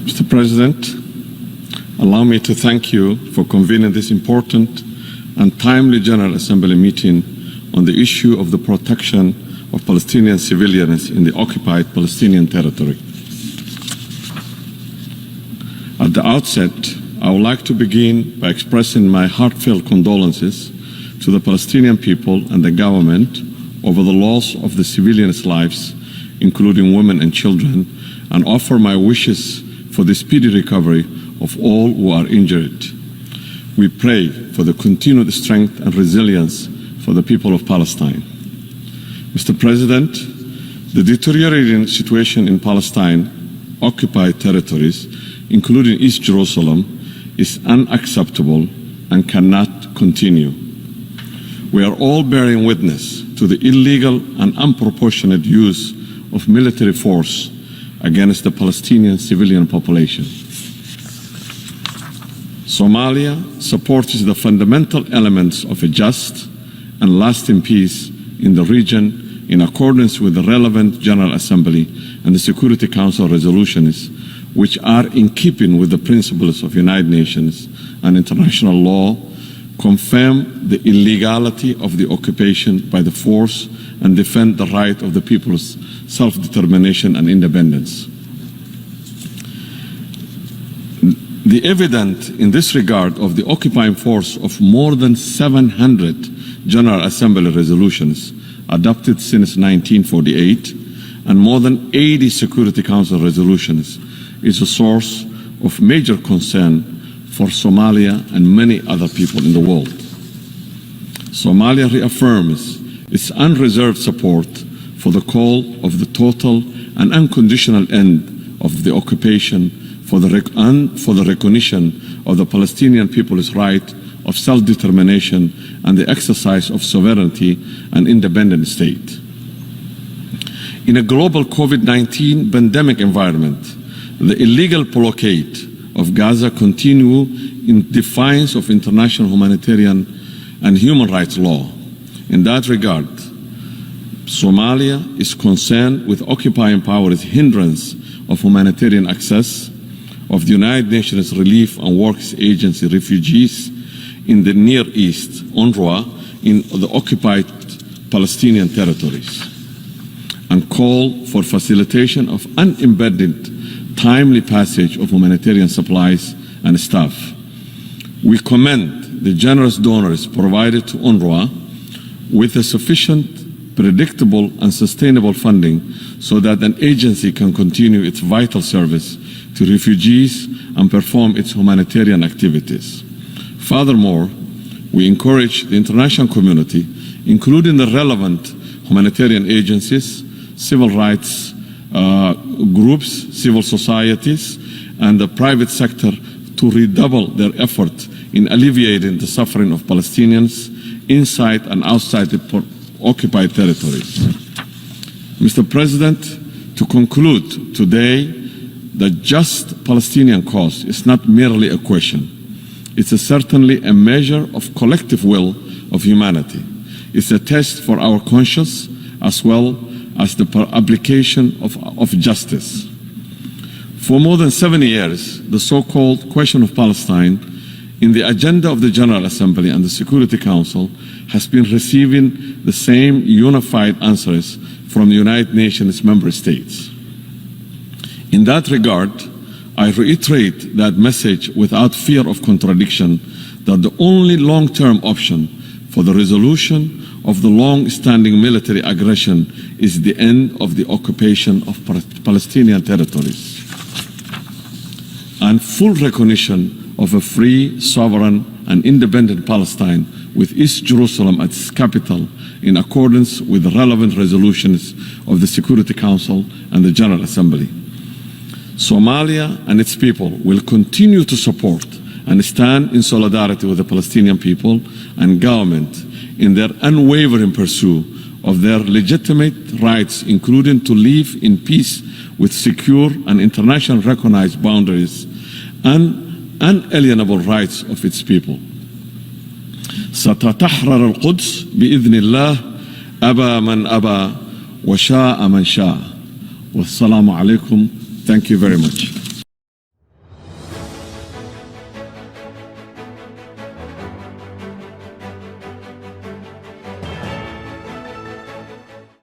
Mr. President, allow me to thank you for convening this important and timely General Assembly meeting on the issue of the protection of Palestinian civilians in the occupied Palestinian territory. At the outset, I would like to begin by expressing my heartfelt condolences to the Palestinian people and the government over the loss of the civilians' lives, including women and children, and offer my wishes for the speedy recovery of all who are injured. We pray for the continued strength and resilience for the people of Palestine. Mr. President, the deteriorating situation in Palestine occupied territories, including East Jerusalem, is unacceptable and cannot continue. We are all bearing witness to the illegal and unproportionate use of military force against the Palestinian civilian population. Somalia supports the fundamental elements of a just and lasting peace in the region in accordance with the relevant General Assembly and the Security Council resolutions, which are in keeping with the principles of United Nations and international law, confirm the illegality of the occupation by the force and defend the right of the people's self-determination and independence. The evidence in this regard of the occupying force of more than 700 General Assembly resolutions adopted since 1948 and more than 80 Security Council resolutions is a source of major concern for Somalia and many other people in the world. Somalia reaffirms its unreserved support for the call of the total and unconditional end of the occupation for the recognition of the Palestinian people's right of self-determination and the exercise of sovereignty and independent state. In a global COVID-19 pandemic environment, the illegal blockade of Gaza continue in defiance of international humanitarian and human rights law. In that regard, Somalia is concerned with occupying power's hindrance of humanitarian access of the United Nations Relief and Works Agency refugees in the Near East, UNRWA, in the occupied Palestinian territories, and call for facilitation of unimpeded timely passage of humanitarian supplies and staff. We commend the generous donors provided to UNRWA with a sufficient, predictable and sustainable funding so that an agency can continue its vital service to refugees and perform its humanitarian activities. Furthermore, we encourage the international community, including the relevant humanitarian agencies, civil rights groups, civil societies, and the private sector to redouble their effort in alleviating the suffering of Palestinians inside and outside the occupied territories. Mr. President, to conclude today, the just Palestinian cause is not merely a question. It's certainly a measure of collective will of humanity. It's a test for our conscience as well as the application of justice. For more than 70 years, the so-called question of Palestine in the agenda of the General Assembly and the Security Council has been receiving the same unified answers from the United Nations member states. In that regard, I reiterate that message without fear of contradiction that the only long-term option for the resolution of the long-standing military aggression is the end of the occupation of Palestinian territories and full recognition of a free, sovereign, and independent Palestine with East Jerusalem as its capital in accordance with the relevant resolutions of the Security Council and the General Assembly. Somalia and its people will continue to support and stand in solidarity with the Palestinian people and government in their unwavering pursuit of their legitimate rights, including to live in peace with secure and internationally recognized boundaries and unalienable rights of its people. ستتحرر القدس بإذن الله أبى من أبى وشاء من شاء. والسلام عليكم. Thank you very much.